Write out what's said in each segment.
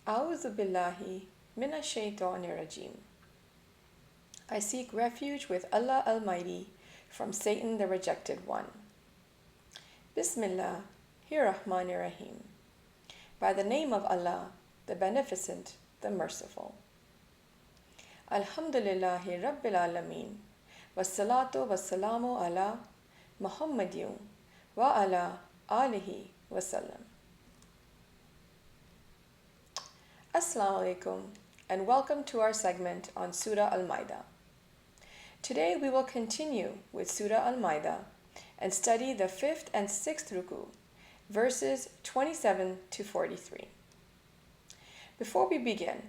A'udhu billahi minash shaitanir rajim. I seek refuge with Allah Almighty from Satan the Rejected One. Bismillah, Hereafter Rahim. By the name of Allah, the Beneficent, the Merciful. Alhamdulillahi Rabbil Alameen. Wassalatu wassalamu ala Muhammadin wa ala alihi wasallam. Assalamu alaikum and welcome to our segment on Surah Al-Maaida. Today we will continue with Surah Al-Maaida and study the 5th and 6th Ruku, verses 27 to 43. Before we begin,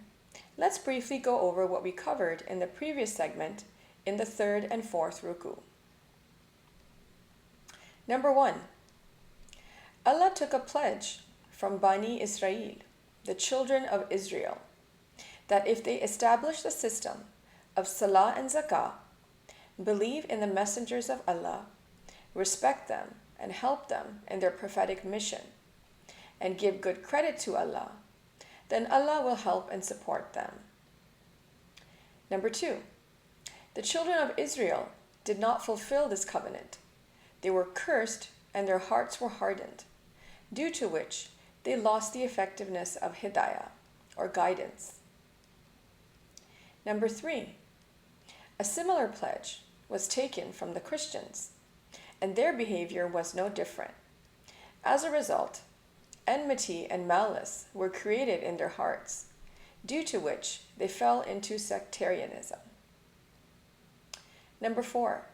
let's briefly go over what we covered in the previous segment in the 3rd and 4th Ruku. Number 1. Allah took a pledge from Bani Israel, the children of Israel, that if they establish the system of Salah and Zakah, believe in the messengers of Allah, respect them and help them in their prophetic mission, and give good credit to Allah, then Allah will help and support them. Number 2. The children of Israel did not fulfill this covenant. They were cursed and their hearts were hardened, due to which they lost the effectiveness of hidayah, or guidance. Number 3. A similar pledge was taken from the Christians, and their behavior was no different. As a result, enmity and malice were created in their hearts, due to which they fell into sectarianism. Number 4.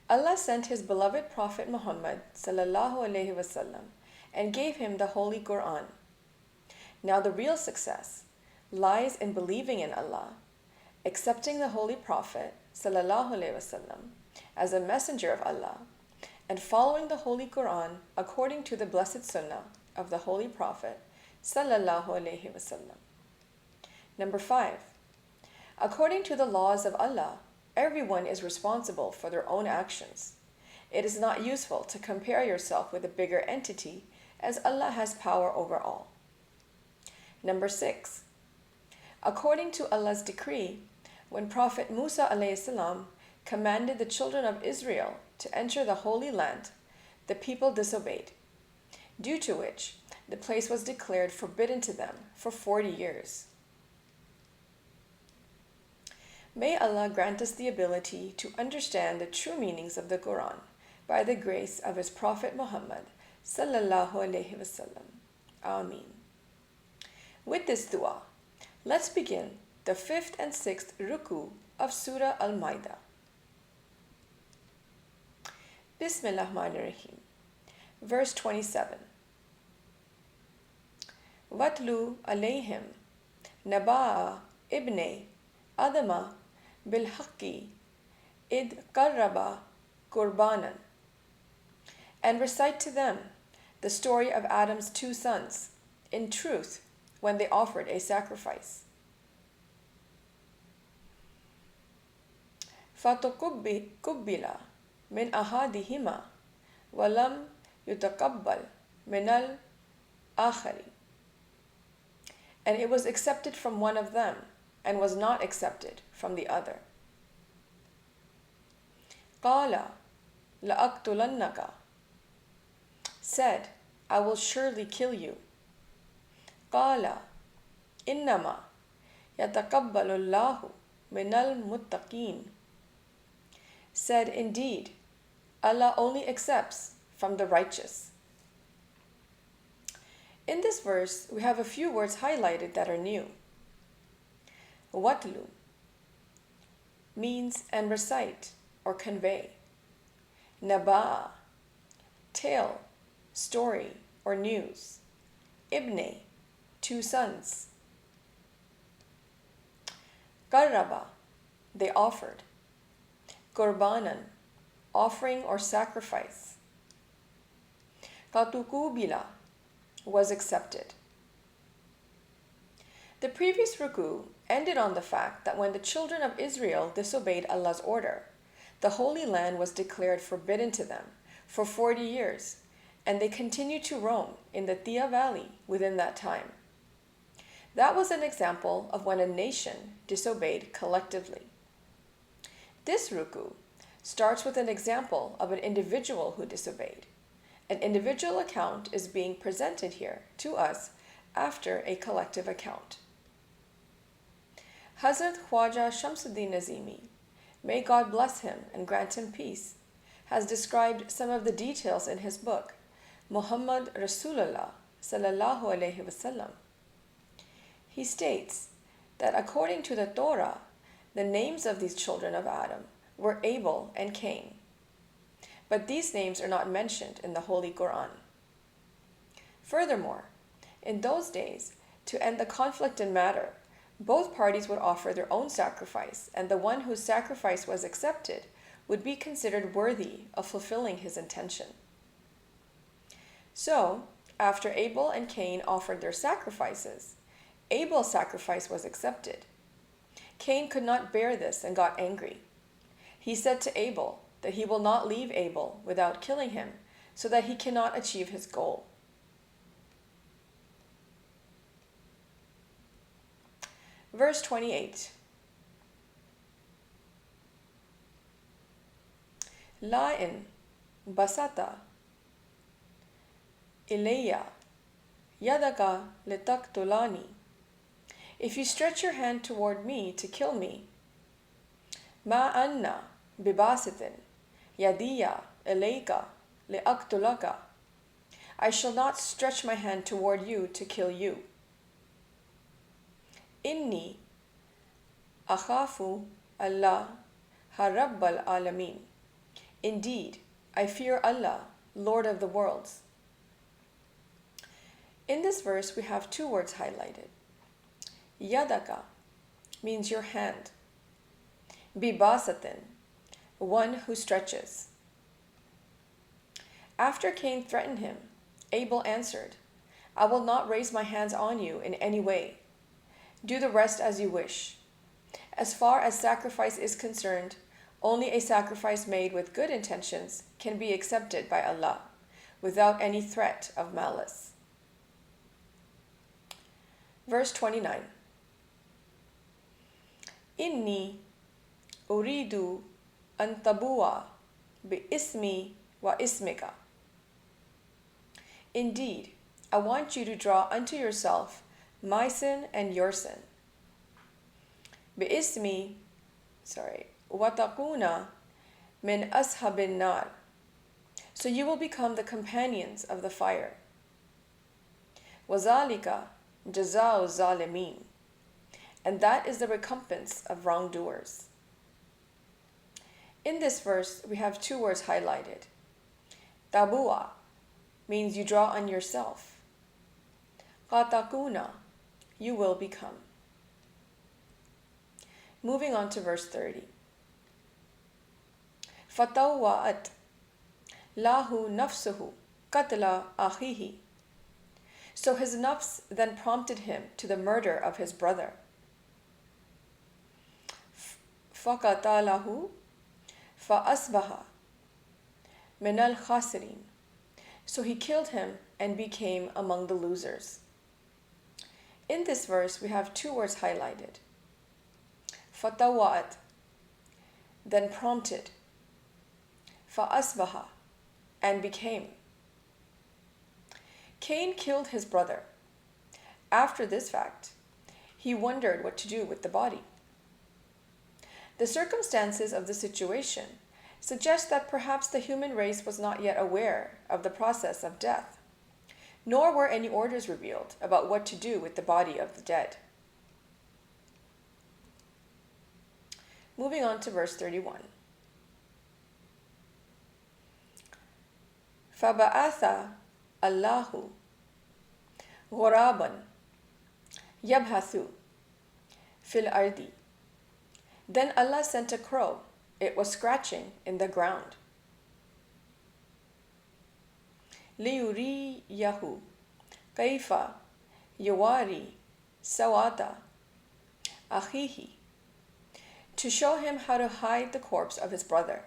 Allah sent His beloved Prophet Muhammad ﷺ and gave him the Holy Quran. Now the real success lies in believing in Allah, accepting the Holy Prophet ﷺ as a messenger of Allah, and following the Holy Quran according to the blessed Sunnah of the Holy Prophet ﷺ. Number 5. According to the laws of Allah, everyone is responsible for their own actions. It is not useful to compare yourself with a bigger entity, as Allah has power over all. Number 6. According to Allah's decree, when Prophet Musa a.s. commanded the children of Israel to enter the Holy Land, the people disobeyed, due to which the place was declared forbidden to them for 40 years. May Allah grant us the ability to understand the true meanings of the Quran by the grace of His Prophet Muhammad sallallahu alaihi wasallam. Ameen. With this dua, let's begin the 5th and 6th Ruku of Surah Al-Maaida. Bismillahirrahmanirrahim. Verse 27. Watlu alayhim naba'a ibne adama bilhaqqi id qarraba qurbanan. And recite to them the story of Adam's 2 sons, in truth, when they offered a sacrifice. فَتُقُبِّلَ مِنْ أَحَدِهِمَا وَلَمْ يُتَقَبَّلْ مِنَ الْآخَرِ. And it was accepted from one of them, and was not accepted from the other. قَالَ لَأَقْتُلَنَّكَ. Said, I will surely kill you. قَالَ إِنَّمَا يَتَقَبَّلُ اللَّهُ مِنَ الْمُتَّقِينَ. Said, indeed, Allah only accepts from the righteous. In this verse, we have a few words highlighted that are new. Watlu means and recite or convey. Naba'a, tale, story or news. Ibne, 2 sons. Qarraba, they offered. Qurbanan, offering or sacrifice. Qatukubila, was accepted. The previous ruku ended on the fact that when the children of Israel disobeyed Allah's order, the Holy Land was declared forbidden to them for 40 years, and they continued to roam in the Thia Valley within that time. That was an example of when a nation disobeyed collectively. This ruku starts with an example of an individual who disobeyed. An individual account is being presented here to us after a collective account. Hazrat Khwaja Shamsuddin Nazimi, may God bless him and grant him peace, has described some of the details in his book, Muhammad Rasulullah Sallallahu Alaihi Wasallam. He states that according to the Torah, the names of these children of Adam were Abel and Cain, but these names are not mentioned in the Holy Quran. Furthermore, in those days, to end the conflict in matter, both parties would offer their own sacrifice, and the one whose sacrifice was accepted would be considered worthy of fulfilling his intention. So, after Abel and Cain offered their sacrifices, Abel's sacrifice was accepted. Cain could not bear this and got angry. He said to Abel that he will not leave Abel without killing him, so that he cannot achieve his goal. Verse 28. La'in basata ilayya yadaka litaktulani. If you stretch your hand toward me to kill me, ma anna bibasitin yadiya ilayka liaktulaka. I shall not stretch my hand toward you to kill you. Inni akhafu Allah harabbal alamin. Indeed, I fear Allah, Lord of the worlds. In this verse, we have two words highlighted. Yadaka means your hand. Bibasatin, one who stretches. After Cain threatened him, Abel answered, I will not raise my hands on you in any way. Do the rest as you wish. As far as sacrifice is concerned, only a sacrifice made with good intentions can be accepted by Allah, without any threat of malice. Verse 29. Inni uridu an tabua bi ismi wa ismika. Indeed, I want you to draw unto yourself my sin and your sin. Bi-ismi, watakuna min ashabin nar. So you will become the companions of the fire. Wazalika jaza'u zalimin. And that is the recompense of wrongdoers. In this verse, we have two words highlighted. Tabua means you draw on yourself. Qatakuna, you will become. Moving on to verse 30. Fatawwa'at lahu nafsuhu qatla akhihi. So his nafs then prompted him to the murder of his brother. Faqatalahu fa'asbaha minal khasirin. So he killed him and became among the losers. In this verse, we have two words highlighted. Fatawat, then prompted. Fa'asbaha, and became. Cain killed his brother. After this fact, he wondered what to do with the body. The circumstances of the situation suggest that perhaps the human race was not yet aware of the process of death, nor were any orders revealed about what to do with the body of the dead. Moving on to verse 31. فَبَعَثَ اللَّهُ غُرَابًا يَبْحَثُ فِي الْأَرْضِ. Then Allah sent a crow. It was scratching in the ground. لِيُرِيَهُ كَيْفَ يُوَارِي سَوَاتَ أَخِيهِ. To show him how to hide the corpse of his brother.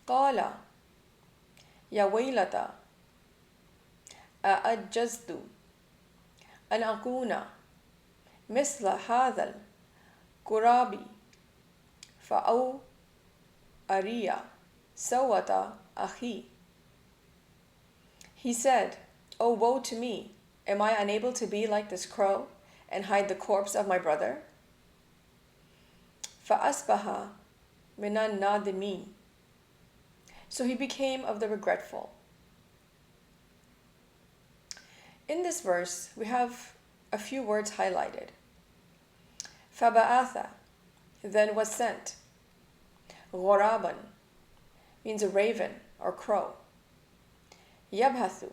قَالَ يَا وَيْلَتَ أَعَجَّزْتُ أن أكون مثل هذا القراب فأو أري سوءة أخي. He said, "Oh, woe to me! Am I unable to be like this crow and hide the corpse of my brother?" فأصبح من النادمين. So he became of the regretful. In this verse, we have a few words highlighted. فبعث, then was sent. غرابا means a raven or crow. يبحث,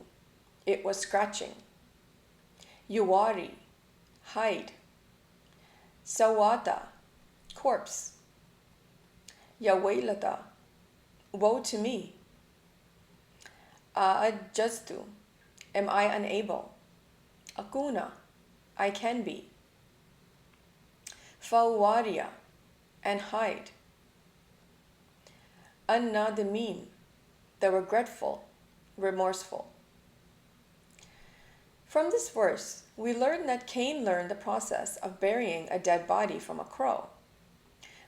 it was scratching. يواري, hide. سوءة, corpse. يا woe to me. أعجزت, am I unable. أكون, I can be. فأواري, and hide. النادمين, the regretful, remorseful. From this verse, we learn that Cain learned the process of burying a dead body from a crow.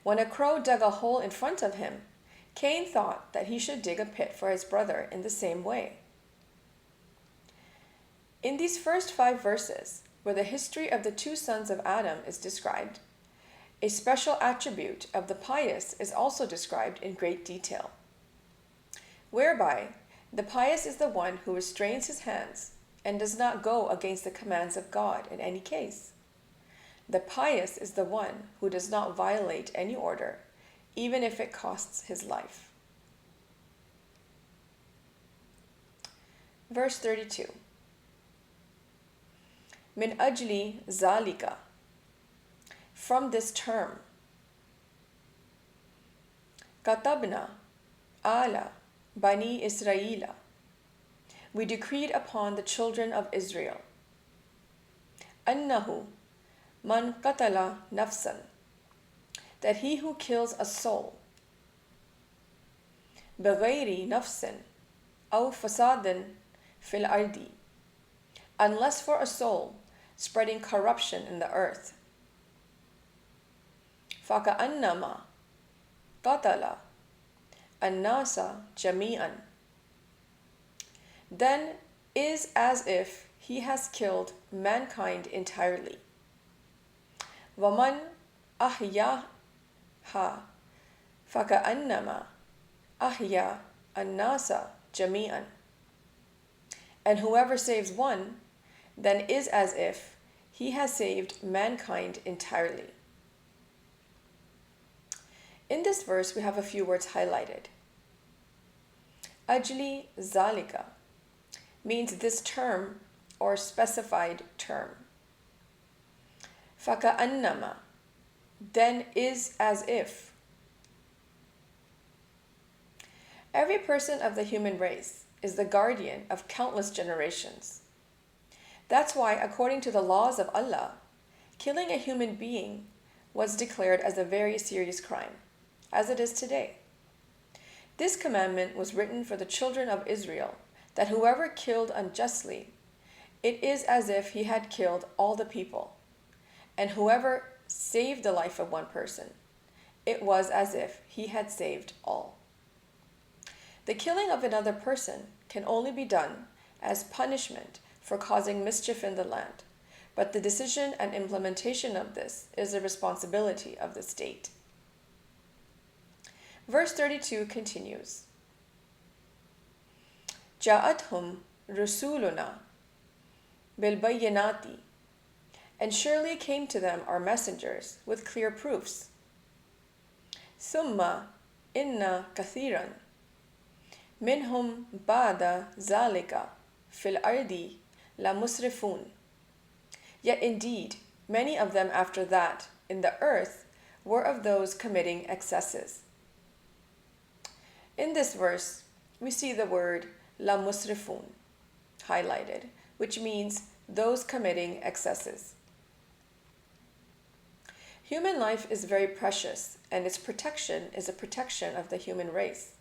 When a crow dug a hole in front of him, Cain thought that he should dig a pit for his brother in the same way. In these first 5 verses, where the history of the 2 sons of Adam is described, a special attribute of the pious is also described in great detail, whereby the pious is the one who restrains his hands and does not go against the commands of God in any case. The pious is the one who does not violate any order, even if it costs his life. Verse 32. من أجل ذلك, from this term. كتبنا على بني إسرائيل, we decreed upon the children of Israel. أنه من قتل نفسا, that he who kills a soul. بغير نفس أو فساد في الأرض, unless for a soul spreading corruption in the earth. فكأنما قتل الناس جميعا, then is as if he has killed mankind entirely. ومن أحياها فكأنما أحيا الناس جميعا, and whoever saves one, then is as if he has saved mankind entirely. In this verse, we have a few words highlighted. أجل ذلك means this term or specified term. فكأنما, then is as if. Every person of the human race is the guardian of countless generations. That's why, according to the laws of Allah, killing a human being was declared as a very serious crime, as it is today. This commandment was written for the children of Israel, that whoever killed unjustly, it is as if he had killed all the people, and whoever saved the life of one person, it was as if he had saved all. The killing of another person can only be done as punishment for causing mischief in the land, but the decision and implementation of this is the responsibility of the state. Verse 32 continues. جاءتهم رسولنا بالبينات, and surely came to them our messengers with clear proofs. ثم إن كثيرا منهم بعد ذلك في الأرض لمسرفون. Yet indeed, many of them after that in the earth were of those committing excesses. In this verse, we see the word la musrifun highlighted, which means those committing excesses. Human life is very precious, and its protection is a protection of the human race.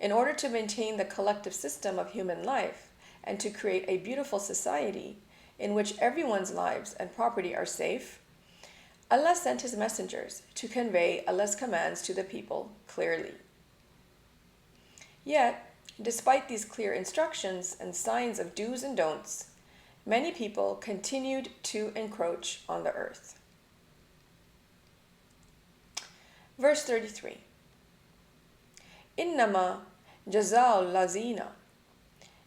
In order to maintain the collective system of human life and to create a beautiful society, in which everyone's lives and property are safe, Allah sent His messengers to convey Allah's commands to the people clearly. Yet, despite these clear instructions and signs of do's and don'ts, many people continued to encroach on the earth. Verse 33. إنما جزاء الذين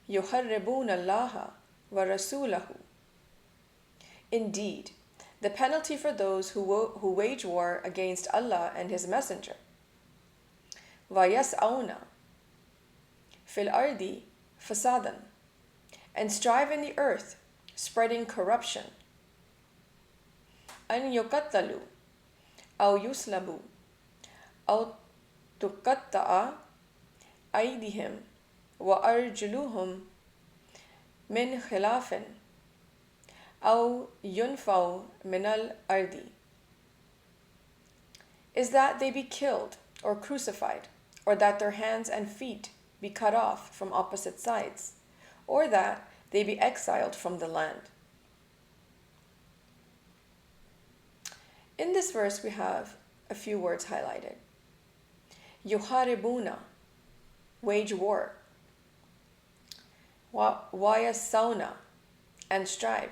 يحاربون الله ورسوله. Indeed, the penalty for those who wage war against Allah and His Messenger, وَيَسْعَوْنَ فِي الْأَرْضِ فَسَادًا, and strive in the earth, spreading corruption, أَنْ يُقَتَّلُوا أَوْ يُسْلَبُوا أَوْ تُقَطَّعَ أَيْدِيهِمْ وَأَرْجُلُهُمْ مِنْ خِلَافٍ أَوْ يُنْفَوْا مِنَ الْأَرْضِ, is that they be killed or crucified, or that their hands and feet be cut off from opposite sides, or that they be exiled from the land. In this verse we have a few words highlighted. Yuharibuna, wage war. Wayasauna, and strive.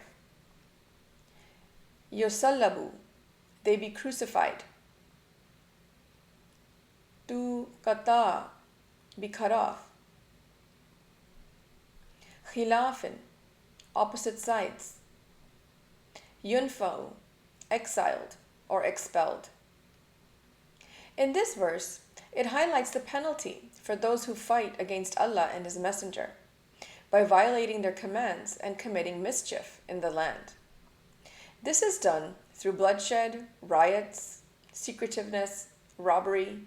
Yusallabu, they be crucified. Tuqata, be cut off. Khilafin, opposite sides. Yunfau, exiled or expelled. In this verse, it highlights the penalty for those who fight against Allah and His Messenger by violating their commands and committing mischief in the land. This is done through bloodshed, riots, secretiveness, robbery,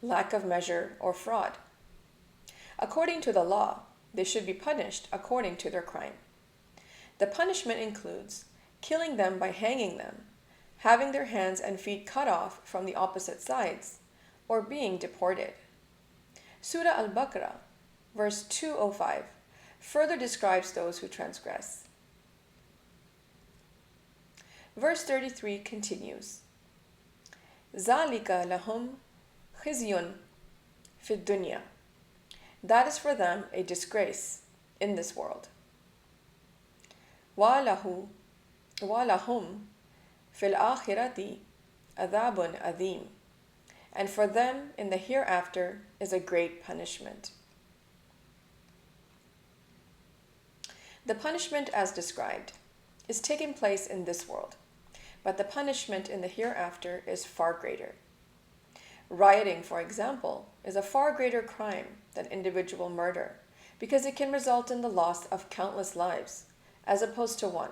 lack of measure, or fraud. According to the law, they should be punished according to their crime. The punishment includes killing them by hanging them, having their hands and feet cut off from the opposite sides, or being deported. Surah Al-Baqarah, verse 205, further describes those who transgress. Verse 33 continues, ذَلِكَ لَهُمْ خِزْيٌ فِي الدُّنْيَا. That is for them a disgrace in this world. وَلَهُمْ فِي الْآخِرَةِ عَذَابٌ عَظِيمٌ. And for them in the hereafter is a great punishment. The punishment as described is taking place in this world, but the punishment in the hereafter is far greater. Rioting, for example, is a far greater crime than individual murder because it can result in the loss of countless lives as opposed to one.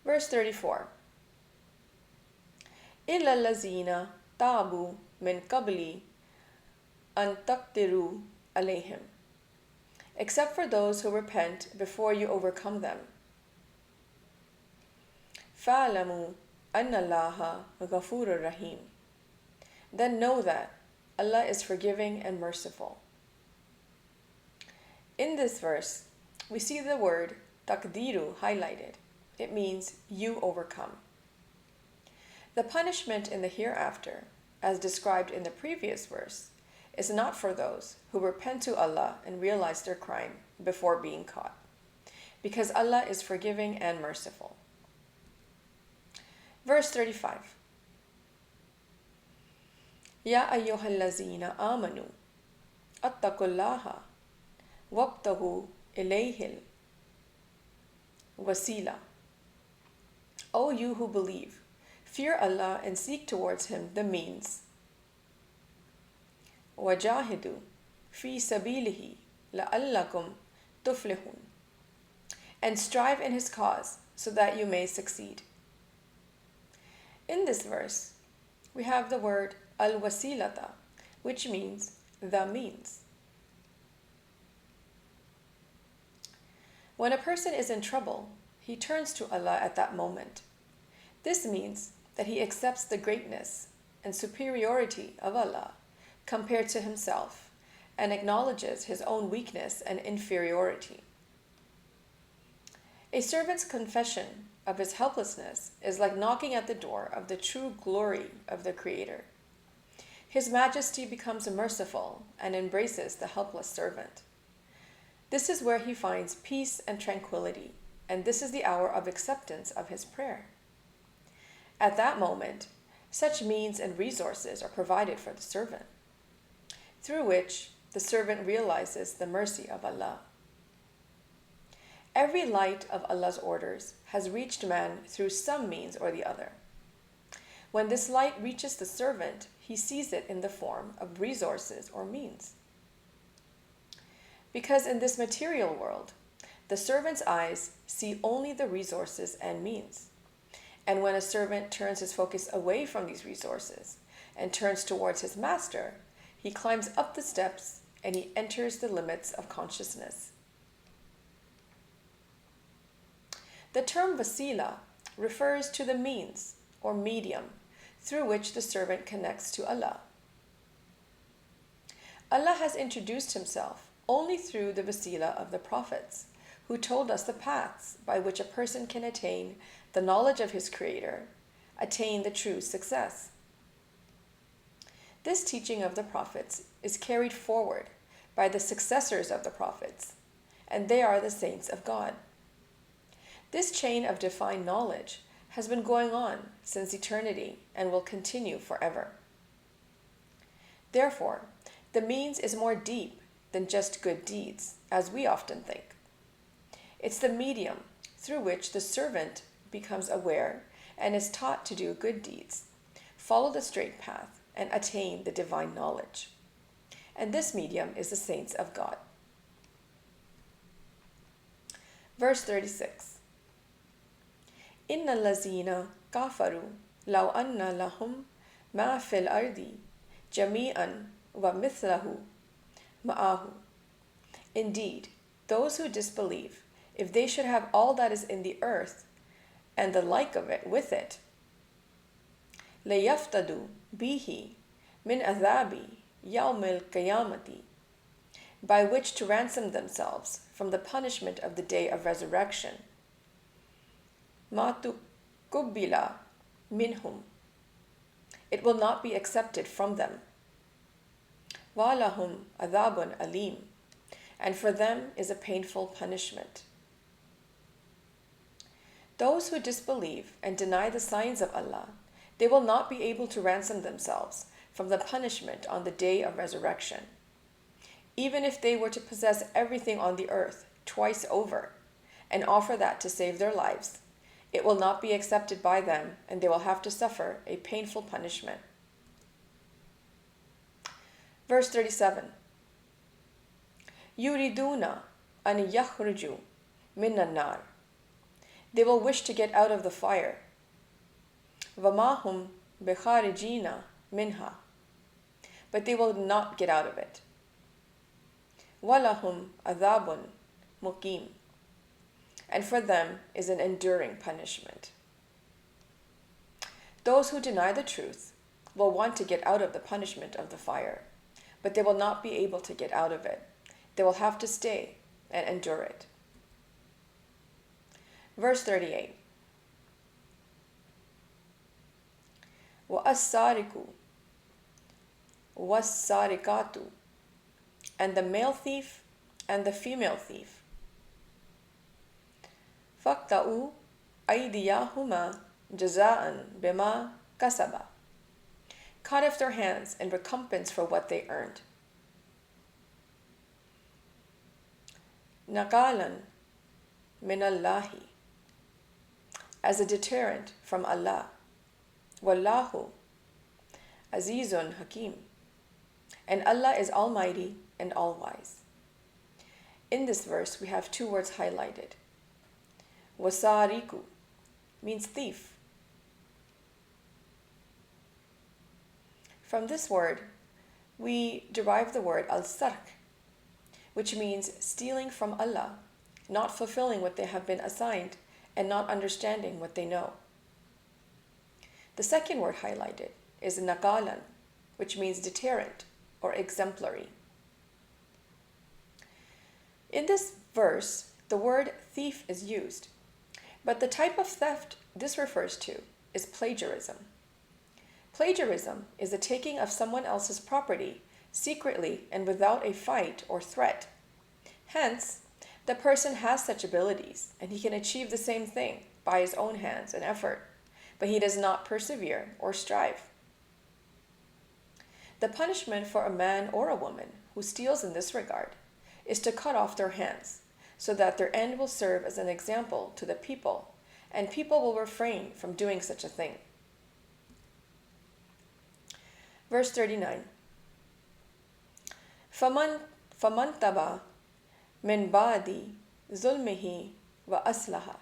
Verse 34. إِلَّا الَّذِينَ تَابُوا مِنْ قَبْلِ أَنْ تَقْدِرُوا عَلَيْهِمْ. Except for those who repent before you overcome them. فَاعْلَمُوا أَنَّ اللَّهَ غَفُورٌ رَحِيمٌ. Then know that Allah is forgiving and merciful. In this verse, we see the word taqdiru highlighted. It means you overcome. The punishment in the hereafter, as described in the previous verse, is not for those who repent to Allah and realize their crime before being caught, because Allah is forgiving and merciful. Verse 35. يَا أَيُّهَا الَّذِينَ آمَنُوا اتَّقُوا اللَّهَ وَابْتَغُوا إِلَيْهِ الْوَسِيلَةَ. O you who believe, fear Allah and seek towards Him the means. وَجَاهِدُوا فِي سَبِيلِهِ لَعَلَّكُمْ تُفْلِحُونَ. And strive in His cause so that you may succeed. In this verse, we have the word al-wasilata, which means the means. When a person is in trouble, he turns to Allah at that moment. This means that he accepts the greatness and superiority of Allah compared to himself and acknowledges his own weakness and inferiority. A servant's confession of his helplessness is like knocking at the door of the true glory of the Creator. His Majesty becomes merciful and embraces the helpless servant. This is where he finds peace and tranquility, and this is the hour of acceptance of his prayer. At that moment, such means and resources are provided for the servant, through which the servant realizes the mercy of Allah. Every light of Allah's orders has reached man through some means or the other. When this light reaches the servant, he sees it in the form of resources or means. Because in this material world, the servant's eyes see only the resources and means. And when a servant turns his focus away from these resources and turns towards his master, he climbs up the steps and he enters the limits of consciousness. The term wasila refers to the means or medium through which the servant connects to Allah. Allah has introduced himself only through the wasila of the prophets, who told us the paths by which a person can attain the knowledge of his Creator, attain the true success. This teaching of the prophets is carried forward by the successors of the prophets, and they are the saints of God. This chain of divine knowledge has been going on since eternity and will continue forever. Therefore, the means is more deep than just good deeds, as we often think. It's the medium through which the servant becomes aware and is taught to do good deeds, follow the straight path, and attain the divine knowledge. And this medium is the saints of God. Verse 36. Inna allazina kafaru law anna lahum ma fil ardi jami'an wa mithlahu ma'ahu. Indeed, those who disbelieve, if they should have all that is in the earth and the like of it with it, layaftadu bihi min adhabi yawmil qiyamati, by which to ransom themselves from the punishment of the day of resurrection. Matu kubbila minhum, it will not be accepted from them. Walahum adhabun alim, and for them is a painful punishment. Those who disbelieve and deny the signs of Allah, they will not be able to ransom themselves from the punishment on the day of resurrection. Even if they were to possess everything on the earth twice over and offer that to save their lives, it will not be accepted by them, and they will have to suffer a painful punishment. Verse 37. Yuriduna an yakhruju min an-nar. They will wish to get out of the fire. Vamahum bikharijina minha. But they will not get out of it. Walahum adhabun muqim. And for them is an enduring punishment. Those who deny the truth will want to get out of the punishment of the fire, but they will not be able to get out of it. They will have to stay and endure it. Verse 38. وَالسَّارِقُ وَالسَّارِقَاتُ, and the male thief and the female thief. فَقْطَعُوا أَيْدِيَهُمَا جَزَاءً بِمَا كَسَبَا, cut off their hands in recompense for what they earned. نَقَالًا مِنَ اللَّهِ, as a deterrent from Allah. Wallahu Azizun Hakim, and Allah is Almighty and All-Wise. In this verse, we have two words highlighted. Wasariku means thief. From this word, we derive the word al-sarq, which means stealing from Allah, not fulfilling what they have been assigned, and not understanding what they know. The second word highlighted is naqalan, which means deterrent or exemplary. In this verse, the word thief is used, but the type of theft this refers to is plagiarism. Plagiarism is the taking of someone else's property secretly and without a fight or threat. Hence, the person has such abilities and he can achieve the same thing by his own hands and effort, but he does not persevere or strive. The punishment for a man or a woman who steals in this regard is to cut off their hands, so that their end will serve as an example to the people, and people will refrain from doing such a thing. Verse 39. فَمَنْ تَبَى مِنْ بَعْدِ ظُلْمِهِ وَأَصْلَحَ.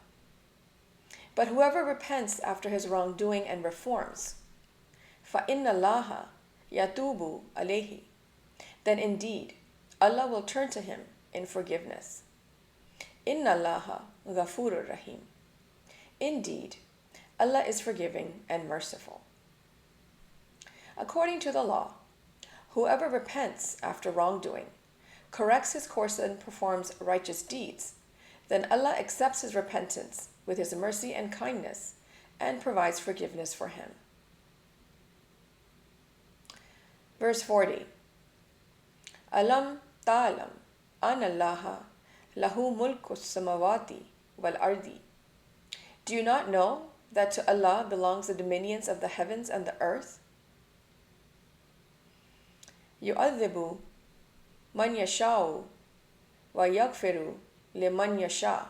But whoever repents after his wrongdoing and reforms, فَإِنَّ اللَّهَ يَتُوبُ عَلَيْهِ. Then indeed, Allah will turn to him in forgiveness. Inna Allaha ghafurur rahim. Indeed, Allah is forgiving and merciful. According to the law, whoever repents after wrongdoing, corrects his course and performs righteous deeds, then Allah accepts his repentance with his mercy and kindness and provides forgiveness for him. Verse 40. Alam ta'alam an Allaha lahu mulku samawati wal ardi. Do you not know that to Allah belongs the dominions of the heavens and the earth? Yu'adhibu man yasha'u wa yaghfiru liman yasha'.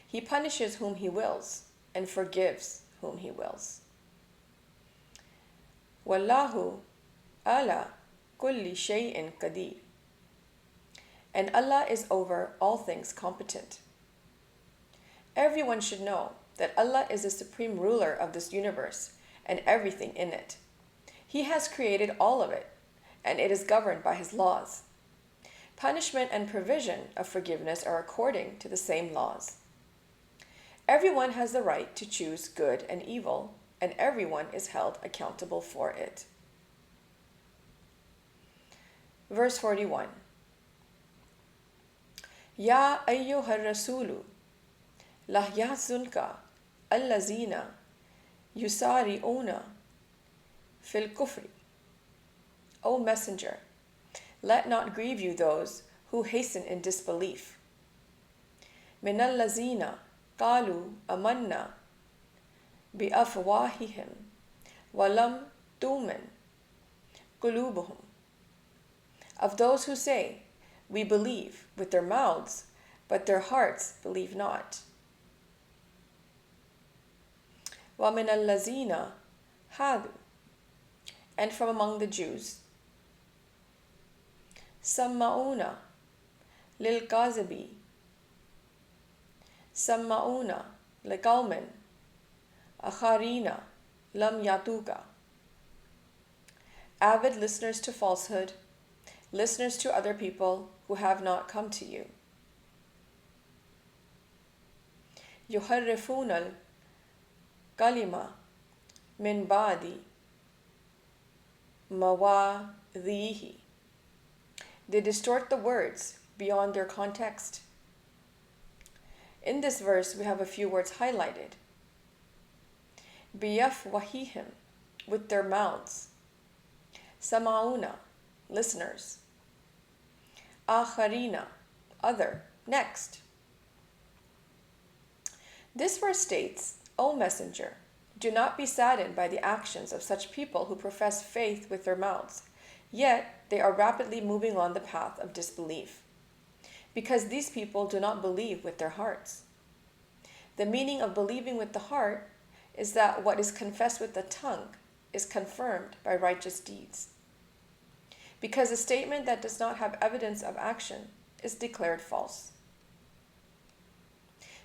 He punishes whom he wills and forgives whom he wills. Wallahu ala kulli shay'in qadir. And Allah is over all things competent. Everyone should know that Allah is the supreme ruler of this universe and everything in it. He has created all of it, and it is governed by His laws. Punishment and provision of forgiveness are according to the same laws. Everyone has the right to choose good and evil, and everyone is held accountable for it. Verse 41. Ya ayyuhar rasulu la yahzunka allazina yusari'una fil kufri. O Messenger, let not grieve you those who hasten in disbelief. Min allazina qalu amanna bi afwahihim walam tu'min qulubuhum. Of those who say, we believe with their mouths, but their hearts believe not. وَمِنَ الَّذِينَ هَادُوا. And from among the Jews, سَمَّعُونَ لِلْكَاذِبِ سَمَّعُونَ لِقَوْمٍ آخَرِينَ لَمْ يَأْتُوكَ. Avid listeners to falsehood, listeners to other people who have not come to you. يُحَرِّفُونَ الْكَلِمَ مِنْ بَعْدِ مَوَاضِعِهِ. They distort the words beyond their context. In this verse, we have a few words highlighted. بِيَفْوَهِهِمْ, with their mouths. سَمَعُونَ, listeners. Akharina, other, next. This verse states, O Messenger, do not be saddened by the actions of such people who profess faith with their mouths, yet they are rapidly moving on the path of disbelief, because these people do not believe with their hearts. The meaning of believing with the heart is that what is confessed with the tongue is confirmed by righteous deeds, because a statement that does not have evidence of action is declared false.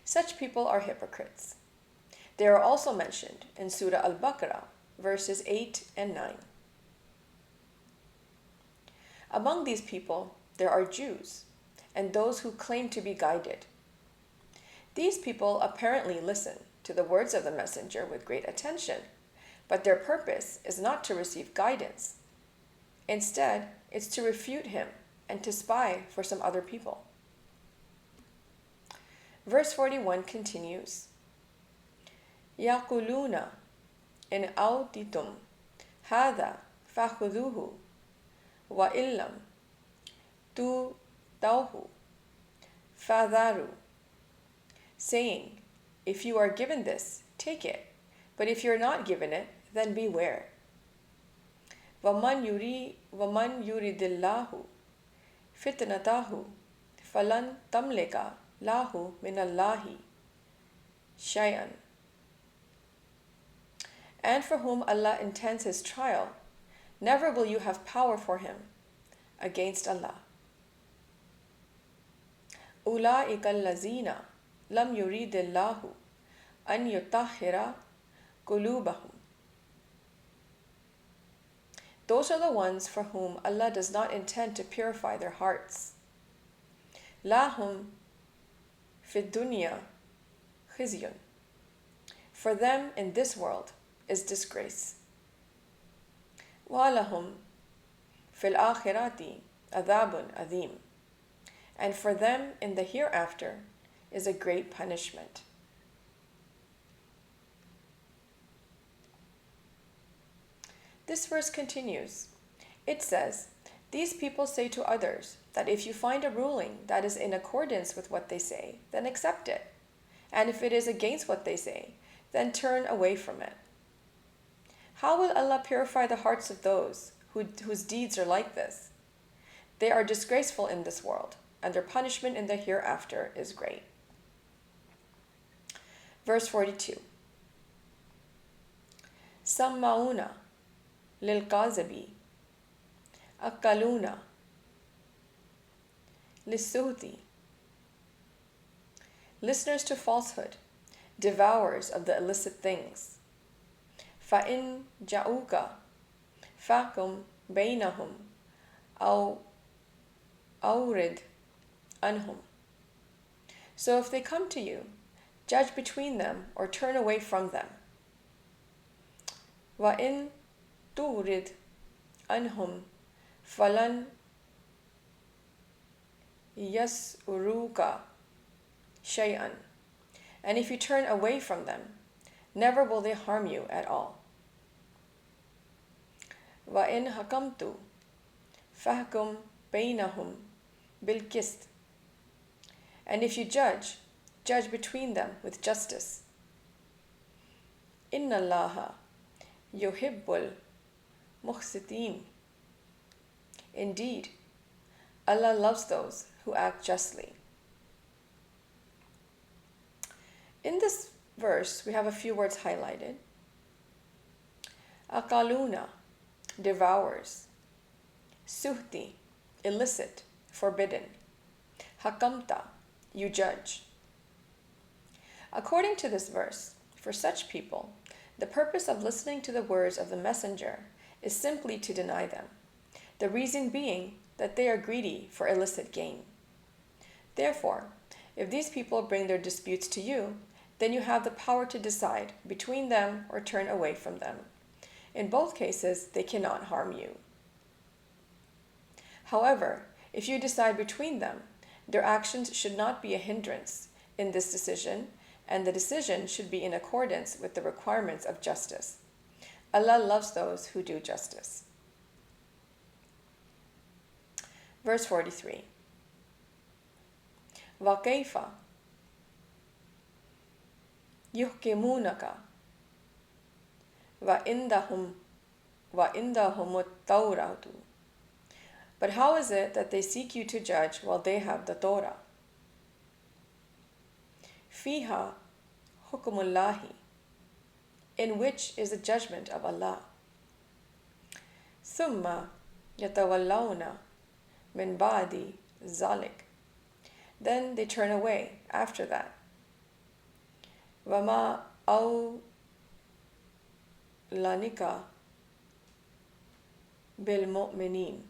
Such people are hypocrites. They are also mentioned in Surah Al-Baqarah, verses 8 and 9. Among these people, there are Jews and those who claim to be guided. These people apparently listen to the words of the messenger with great attention, but their purpose is not to receive guidance. Instead, it's to refute him and to spy for some other people. Verse 41 continues, يَقُولُونَ إِنْ أَوْتِيتُمْ هَذَا فَخُذُوهُ وَإِلَّمْ تُؤْتَوْهُ فَذَرُوا, saying, if you are given this, take it, but if you are not given it, then beware. وَمَنْ يُرِدِ اللَّهُ فِتْنَتَهُ فَلَنْ تَمْلِكَ لَهُ مِنَ اللَّهِ شَيْئًا. And for whom Allah intends His trial, never will you have power for him against Allah. أُولَٰئِكَ الَّذِينَ لَمْ يُرِيدِ اللَّهُ أَنْ يُطَهِّرَ قُلُوبَهُمْ. Those are the ones for whom Allah does not intend to purify their hearts. لَهُمْ فِي الدُّنْيَا خِزْيٌ. For them in this world is disgrace. وَلَهُمْ فِي الْآخِرَةِ عَذَابٌ عَظِيمٌ. And for them in the hereafter is a great punishment. This verse continues. It says, these people say to others that if you find a ruling that is in accordance with what they say, then accept it. And if it is against what they say, then turn away from it. How will Allah purify the hearts of those whose deeds are like this? They are disgraceful in this world, and their punishment in the hereafter is great. Verse 42. سَمَّعُونَ لِلْكَاذِبِ أَكَّلُونَ لِلسُّهْتِ. Listeners to falsehood, devourers of the illicit things. فَإِنْ جَاءُوكَ فَاحْكُمْ بَيْنَهُمْ أَوْ أَوْرِدْ عَنْهُمْ. So if they come to you, judge between them or turn away from them. وَإِنْ تُوْرِدْ عَنْهُمْ فَلَنْ يَسْأُرُوكَ شَيْئًا. And if you turn away from them, never will they harm you at all. وَإِنْ حَكَمْتُ فَاحْكُمْ بَيْنَهُمْ بِالْقِسْطِ. And if you judge between them with justice. إِنَّ اللَّهَ يُحِبُّ الْمُقْسِطِينَ. Indeed, Allah loves those who act justly. In this verse, we have a few words highlighted. Akaluna, devours. Suhti, illicit, forbidden. Hakamta, you judge. According to this verse, for such people, the purpose of listening to the words of the messenger is simply to deny them, the reason being that they are greedy for illicit gain. Therefore, if these people bring their disputes to you, then you have the power to decide between them or turn away from them. In both cases, they cannot harm you. However, if you decide between them, their actions should not be a hindrance in this decision, and the decision should be in accordance with the requirements of justice. Allah loves those who do justice. Verse 43. وَكَيْفَ يُحْكِمُونَكَ وَإِنْدَهُمُ التَّوْرَةُ. But how is it that they seek you to judge while they have the Torah? فِيهَا حُكْمُ اللَّهِ, in which is the judgment of Allah. ثُمَّ يَتَوَلَّوْنَ مِنْ بَعْدِ ذَلِكَ. Then they turn away after that. وَمَا أَوْلَانِكَ بِالْمُؤْمِنِينَ.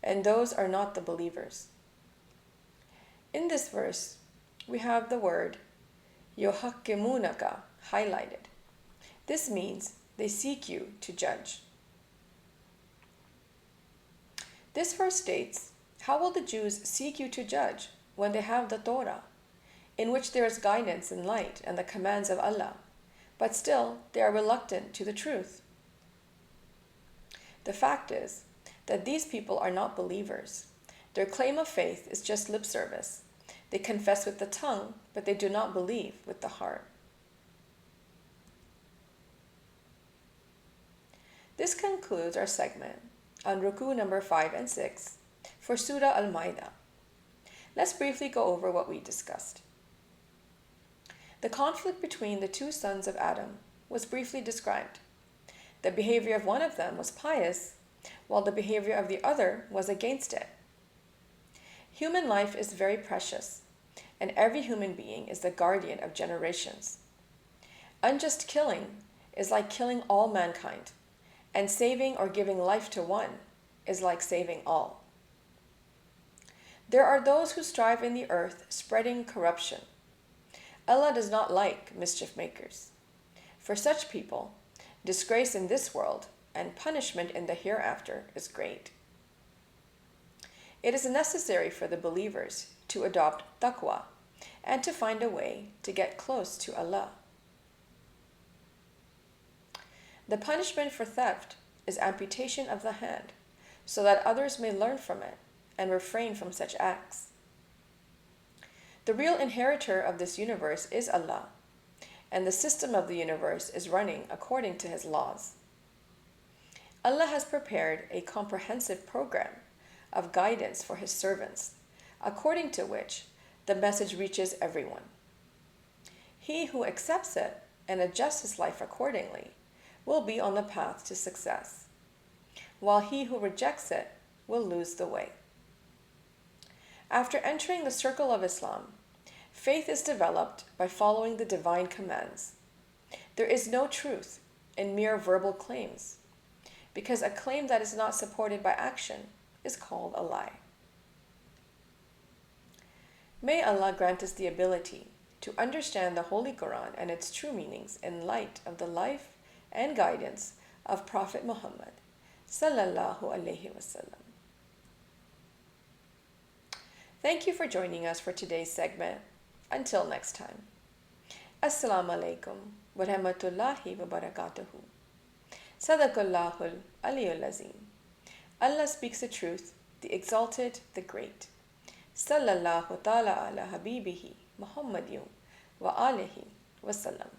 And those are not the believers. In this verse, we have the word يُحَكِّمُونَكَ highlighted. This means they seek you to judge. This verse states, how will the Jews seek you to judge when they have the Torah? in which there is guidance and light and the commands of Allah, but still they are reluctant to the truth. The fact is that these people are not believers. Their claim of faith is just lip service. They confess with the tongue, but they do not believe with the heart. This concludes our segment on Ruku number 5 and 6 for Surah Al-Maaida. Let's briefly go over what we discussed. The conflict between the two sons of Adam was briefly described. The behavior of one of them was pious, while the behavior of the other was against it. Human life is very precious, and every human being is the guardian of generations. Unjust killing is like killing all mankind, and saving or giving life to one is like saving all. There are those who strive in the earth spreading corruption. Allah does not like mischief-makers. For such people, disgrace in this world and punishment in the hereafter is great. It is necessary for the believers to adopt taqwa and to find a way to get close to Allah. The punishment for theft is amputation of the hand, so that others may learn from it and refrain from such acts. The real inheritor of this universe is Allah, and the system of the universe is running according to His laws. Allah has prepared a comprehensive program of guidance for His servants, according to which the message reaches everyone. He who accepts it and adjusts his life accordingly will be on the path to success, while he who rejects it will lose the way. After entering the circle of Islam, faith is developed by following the divine commands. There is no truth in mere verbal claims, because a claim that is not supported by action is called a lie. May Allah grant us the ability to understand the Holy Quran and its true meanings in light of the life and guidance of Prophet Muhammad sallallahu alaihi wasallam. Thank you for joining us for today's segment. Until next time. Assalamu alaikum wa rahmatullahi wa barakatuhu. Sadaqallahul Aliyyul Azim. Allah speaks the truth, the exalted, the great. Sallallahu ta'ala ala habibihi Muhammadiyun wa alihi wa sallam.